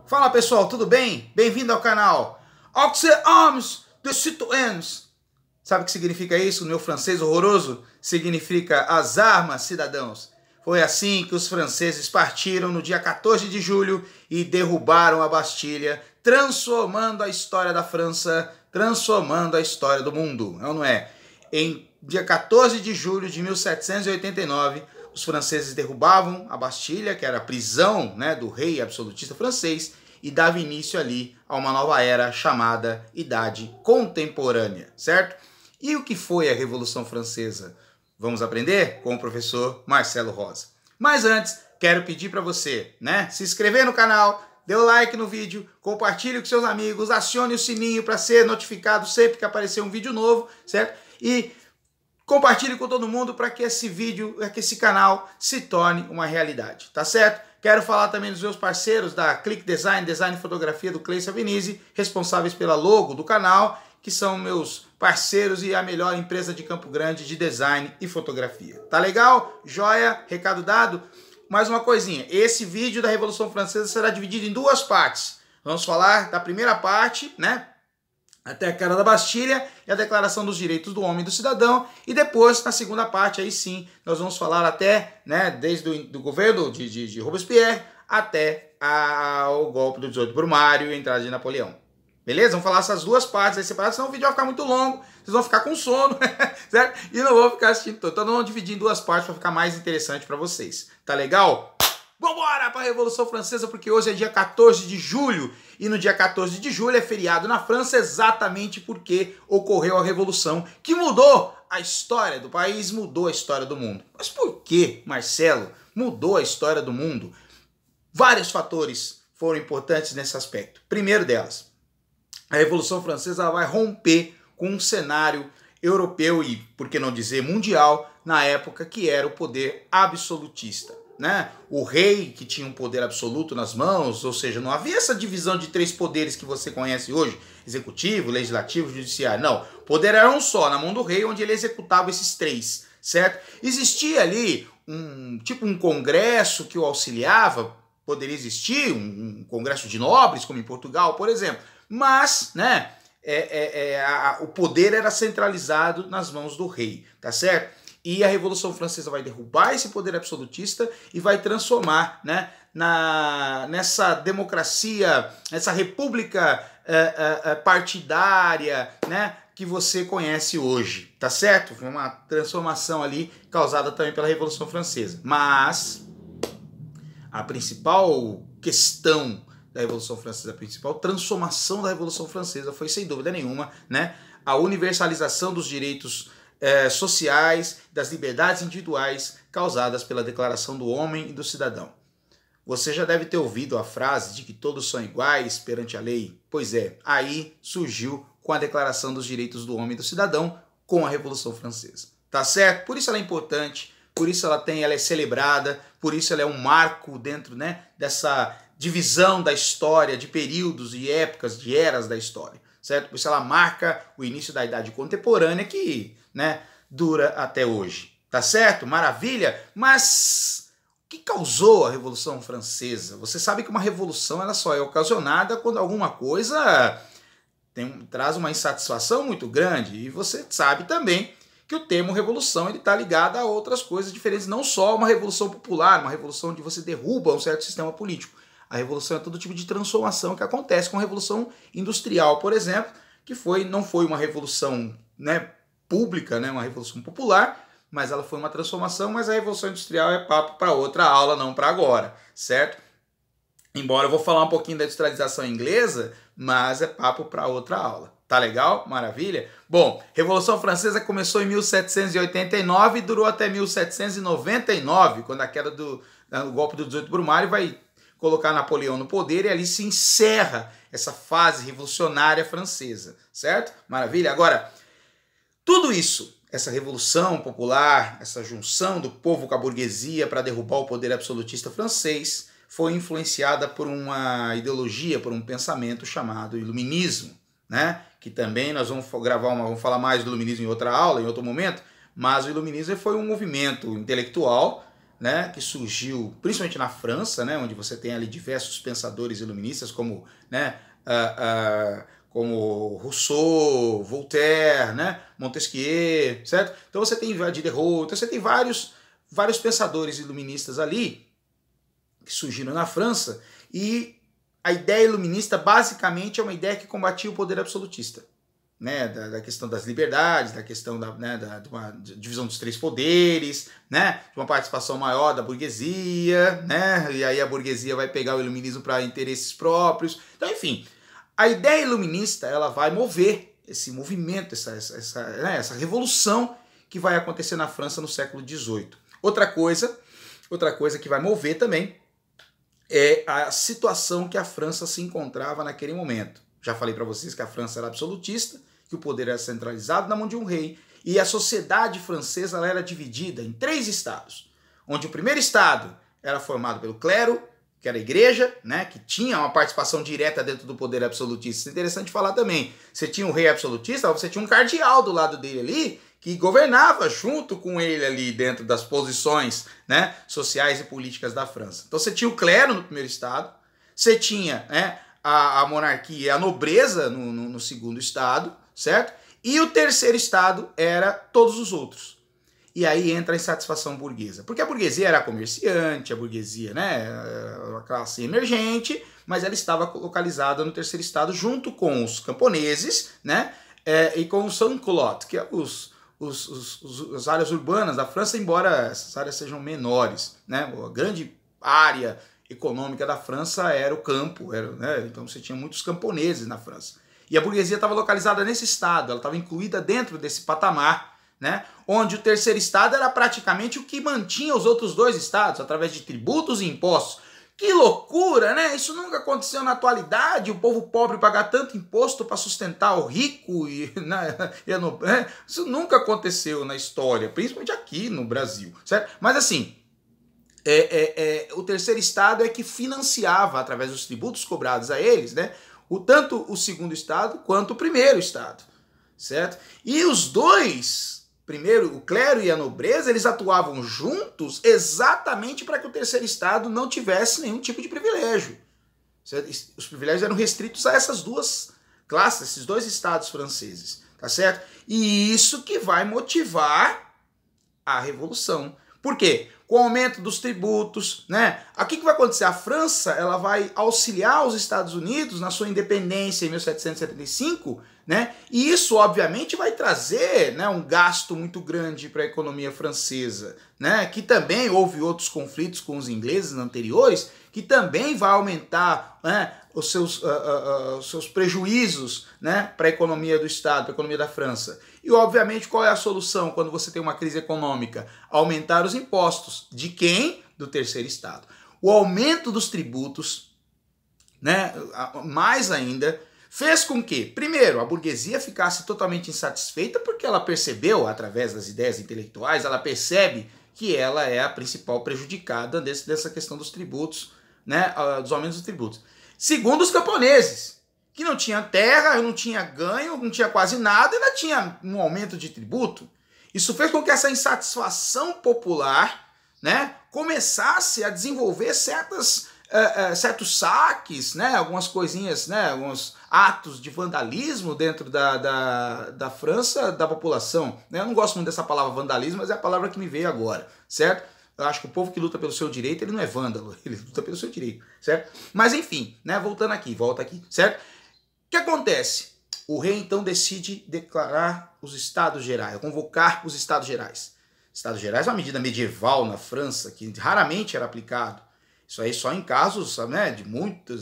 Fala pessoal, tudo bem? Bem-vindo ao canal Aux Armes des Citoyens. Sabe o que significa isso? No meu francês horroroso, significa as armas, cidadãos. Foi assim que os franceses partiram no dia 14 de julho e derrubaram a Bastilha, transformando a história da França, transformando a história do mundo, não é? Em dia 14 de julho de 1789, os franceses derrubavam a Bastilha, que era a prisão, né, do rei absolutista francês, e dava início ali a uma nova era chamada Idade Contemporânea, certo? E o que foi a Revolução Francesa? Vamos aprender com o professor Marcelo Rosa. Mas antes, quero pedir para você, né, se inscrever no canal, dê o like no vídeo, compartilhe com seus amigos, acione o sininho para ser notificado sempre que aparecer um vídeo novo, certo? E compartilhe com todo mundo para que esse vídeo, que esse canal se torne uma realidade, tá certo? Quero falar também dos meus parceiros da Click Design, Design e Fotografia do Cleiton Venise, responsáveis pela logo do canal, que são meus parceiros e a melhor empresa de Campo Grande de design e fotografia. Tá legal? Joia? Recado dado? Mais uma coisinha, esse vídeo da Revolução Francesa será dividido em duas partes. Vamos falar da primeira parte, né? Até a queda da Bastilha e a Declaração dos Direitos do Homem e do Cidadão. E depois, na segunda parte, aí sim, nós vamos falar até, né, desde o governo de Robespierre até o golpe do 18 Brumário e a entrada de Napoleão. Beleza? Vamos falar essas duas partes aí separadas, senão o vídeo vai ficar muito longo, vocês vão ficar com sono, certo? E não vão ficar assistindo todo. Então nós vamos dividir em duas partes para ficar mais interessante para vocês. Tá legal? Vambora para a Revolução Francesa, porque hoje é dia 14 de julho, e no dia 14 de julho é feriado na França exatamente porque ocorreu a Revolução, que mudou a história do país, mudou a história do mundo. Mas por que, Marcelo, mudou a história do mundo? Vários fatores foram importantes nesse aspecto. Primeiro delas, a Revolução Francesa ela vai romper com um cenário europeu e, por que não dizer, mundial, na época que era o poder absolutista. Né? O rei que tinha um poder absoluto nas mãos, ou seja, não havia essa divisão de três poderes que você conhece hoje, executivo, legislativo, judiciário, não. O poder era um só, na mão do rei, onde ele executava esses três, certo? Existia ali um congresso que o auxiliava, poderia existir um congresso de nobres, como em Portugal, por exemplo, mas, né, o poder era centralizado nas mãos do rei, tá certo? E a Revolução Francesa vai derrubar esse poder absolutista e vai transformar, né, nessa democracia, nessa república partidária, né, que você conhece hoje, tá certo? Foi uma transformação ali causada também pela Revolução Francesa. Mas a principal questão da Revolução Francesa, a principal transformação da Revolução Francesa foi, sem dúvida nenhuma, né, a universalização dos direitos sociais, das liberdades individuais causadas pela Declaração do Homem e do Cidadão. Você já deve ter ouvido a frase de que todos são iguais perante a lei. Pois é, aí surgiu com a Declaração dos Direitos do Homem e do Cidadão com a Revolução Francesa. Tá certo? Por isso ela é importante, por isso ela é celebrada, por isso ela é um marco dentro, né, dessa divisão da história, de períodos e épocas, de eras da história. Certo? Por isso ela marca o início da Idade Contemporânea que, né, dura até hoje. Tá certo? Maravilha? Mas o que causou a Revolução Francesa? Você sabe que uma revolução ela só é ocasionada quando alguma coisa traz uma insatisfação muito grande. E você sabe também que o termo revolução está ligado a outras coisas diferentes. Não só uma revolução popular, uma revolução onde você derruba um certo sistema político. A revolução é todo tipo de transformação que acontece com a Revolução Industrial, por exemplo, que não foi uma revolução, né, pública, né, uma revolução popular, mas ela foi uma transformação, mas a Revolução Industrial é papo para outra aula, não para agora, certo? Embora eu vou falar um pouquinho da industrialização inglesa, mas é papo para outra aula. Tá legal? Maravilha? Bom, Revolução Francesa começou em 1789 e durou até 1799, quando a queda do golpe do 18 Brumário vai colocar Napoleão no poder e ali se encerra essa fase revolucionária francesa, certo? Maravilha? Agora, tudo isso, essa revolução popular, essa junção do povo com a burguesia para derrubar o poder absolutista francês, foi influenciada por uma ideologia, por um pensamento chamado iluminismo, né? Que também nós vamos falar mais do iluminismo em outra aula, em outro momento, mas o iluminismo foi um movimento intelectual né, que surgiu principalmente na França, né, onde você tem ali diversos pensadores iluministas como, né, como Rousseau, Voltaire, né, Montesquieu, certo? Então você tem Diderot, então você tem vários pensadores iluministas ali que surgiram na França, e a ideia iluminista basicamente é uma ideia que combatia o poder absolutista, né, da questão das liberdades, da questão de uma divisão dos três poderes, né, de uma participação maior da burguesia, né, e aí a burguesia vai pegar o iluminismo para interesses próprios. Então, enfim, a ideia iluminista ela vai mover esse movimento, essa revolução que vai acontecer na França no século XVIII. Outra coisa que vai mover também é a situação que a França se encontrava naquele momento. Já falei para vocês que a França era absolutista, que o poder era centralizado na mão de um rei, e a sociedade francesa ela era dividida em 3 estados, onde o primeiro estado era formado pelo clero, que era a igreja, né, que tinha uma participação direta dentro do poder absolutista. Isso é interessante falar também. Você tinha um rei absolutista, você tinha um cardeal do lado dele ali, que governava junto com ele ali dentro das posições, né, sociais e políticas da França. Então você tinha o clero no primeiro estado, você tinha, né, a monarquia, a nobreza no segundo estado, certo? E o terceiro estado era todos os outros. E aí entra a insatisfação burguesa. Porque a burguesia era comerciante, a burguesia, né, uma classe emergente, mas ela estava localizada no terceiro estado junto com os camponeses, né, e com os sans-culottes, que é as áreas urbanas da França, embora essas áreas sejam menores, né? A grande área econômica da França era o campo, né? Então você tinha muitos camponeses na França. E a burguesia estava localizada nesse estado, ela estava incluída dentro desse patamar, né? Onde o terceiro estado era praticamente o que mantinha os outros 2 estados, através de tributos e impostos. Que loucura, né? Isso nunca aconteceu na atualidade, o povo pobre pagar tanto imposto para sustentar o rico. Isso nunca aconteceu na história, principalmente aqui no Brasil, certo? Mas assim, o terceiro estado é que financiava, através dos tributos cobrados a eles, né, tanto o segundo estado quanto o primeiro estado, certo? E os dois... Primeiro, o clero e a nobreza, eles atuavam juntos exatamente para que o terceiro estado não tivesse nenhum tipo de privilégio. Certo? Os privilégios eram restritos a essas 2 classes, esses 2 estados franceses, tá certo? E isso que vai motivar a revolução. Por quê? Com o aumento dos tributos, né? Aqui que vai acontecer? A França, ela vai auxiliar os Estados Unidos na sua independência em 1775, né? E isso, obviamente, vai trazer, né, um gasto muito grande para a economia francesa, né? Que também houve outros conflitos com os ingleses anteriores, que também vai aumentar, né, os seus prejuízos, né, para a economia do Estado, para a economia da França. E, obviamente, qual é a solução quando você tem uma crise econômica? Aumentar os impostos. De quem? Do terceiro estado. O aumento dos tributos, né, mais ainda, fez com que, primeiro, a burguesia ficasse totalmente insatisfeita, porque ela percebeu, através das ideias intelectuais, ela percebe que ela é a principal prejudicada dessa questão dos tributos, né, dos aumentos dos tributos. Segundo, os camponeses, que não tinha terra, não tinha ganho, não tinha quase nada, ainda tinha um aumento de tributo. Isso fez com que essa insatisfação popular, né, começasse a desenvolver certos saques, né, algumas coisinhas, né, alguns atos de vandalismo dentro da França, da população. Eu não gosto muito dessa palavra vandalismo, mas é a palavra que me veio agora, certo? Eu acho que o povo que luta pelo seu direito, ele não é vândalo, ele luta pelo seu direito, certo? Mas enfim, né, volta aqui, certo? O que acontece? O rei então decide declarar os Estados Gerais, convocar os Estados Gerais. Estados Gerais é uma medida medieval na França que raramente era aplicado. Isso aí só em casos, né, de muito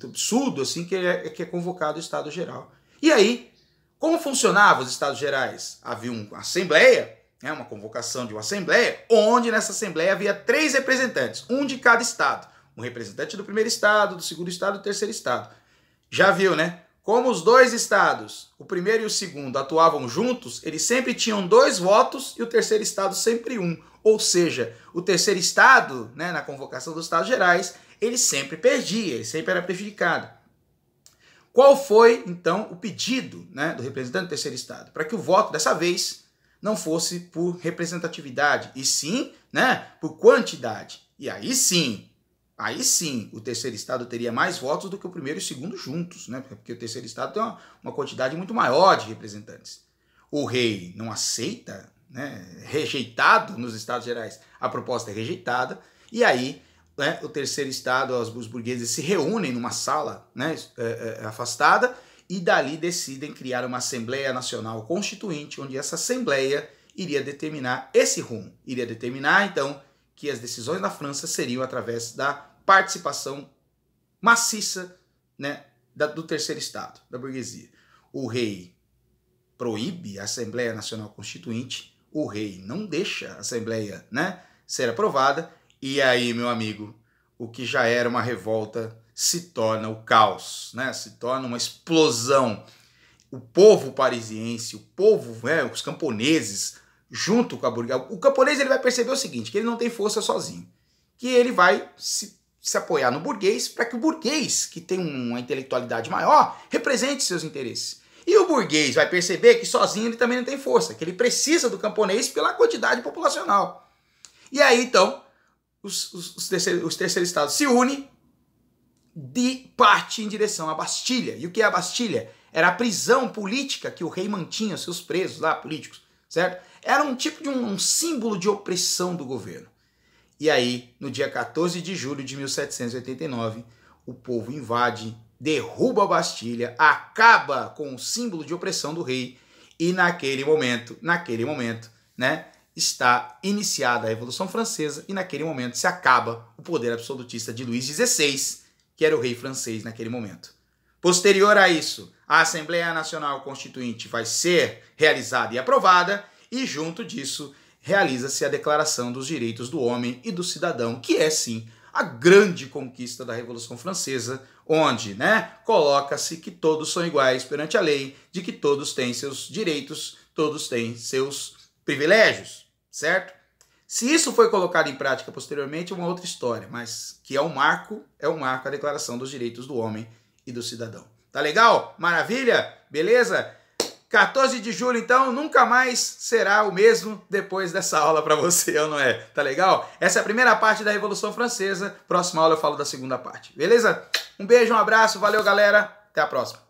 absurdo assim que é convocado o Estado Geral. E aí, como funcionavam os Estados Gerais? Havia uma assembleia, né, uma convocação de uma assembleia, onde nessa assembleia havia 3 representantes, um de cada estado. Um representante do primeiro estado, do segundo estado e do terceiro estado. Já viu, né? Como os 2 estados, o primeiro e o segundo, atuavam juntos, eles sempre tinham 2 votos e o terceiro estado sempre 1. Ou seja, o terceiro estado, né, na convocação dos Estados Gerais, ele sempre perdia, ele sempre era prejudicado. Qual foi, então, o pedido, né, do representante do terceiro estado? Para que o voto, dessa vez, não fosse por representatividade, e sim, né, por quantidade. E aí sim, o terceiro estado teria mais votos do que o primeiro e o segundo juntos, né? Porque o terceiro estado tem uma quantidade muito maior de representantes. O rei não aceita, né? Rejeitado nos Estados Gerais, a proposta é rejeitada, e aí, né, o terceiro estado, os burgueses se reúnem numa sala, né, afastada, e dali decidem criar uma Assembleia Nacional Constituinte, onde essa Assembleia iria determinar esse rumo, iria determinar, então, que as decisões na França seriam através da participação maciça, né, do terceiro estado, da burguesia. O rei proíbe a Assembleia Nacional Constituinte, o rei não deixa a Assembleia, né, ser aprovada, e aí, meu amigo, o que já era uma revolta se torna o caos, né, se torna uma explosão. O povo parisiense, o povo, né, os camponeses, junto com a burguesia. O camponês ele vai perceber o seguinte, que ele não tem força sozinho, que ele vai se apoiar no burguês para que o burguês, que tem uma intelectualidade maior, represente seus interesses. E o burguês vai perceber que sozinho ele também não tem força, que ele precisa do camponês pela quantidade populacional. E aí, então, os terceiros estados se unem de parte em direção à Bastilha. E o que é a Bastilha? Era a prisão política que o rei mantinha seus presos lá, políticos, certo? Era um tipo de um símbolo de opressão do governo. E aí, no dia 14 de julho de 1789, o povo invade, derruba a Bastilha, acaba com o símbolo de opressão do rei e naquele momento, né, está iniciada a Revolução Francesa e naquele momento se acaba o poder absolutista de Luís XVI, que era o rei francês naquele momento. Posterior a isso, a Assembleia Nacional Constituinte vai ser realizada e aprovada, e junto disso realiza-se a Declaração dos Direitos do Homem e do Cidadão, que é sim a grande conquista da Revolução Francesa, onde, né, coloca-se que todos são iguais perante a lei, de que todos têm seus direitos, todos têm seus privilégios, certo? Se isso foi colocado em prática posteriormente é uma outra história, mas que é um marco a Declaração dos Direitos do Homem e do Cidadão. Tá legal? Maravilha? Beleza? 14 de julho, então, nunca mais será o mesmo depois dessa aula para você, ou não é? Tá legal? Essa é a primeira parte da Revolução Francesa. Próxima aula eu falo da segunda parte. Beleza? Um beijo, um abraço, valeu, galera. Até a próxima.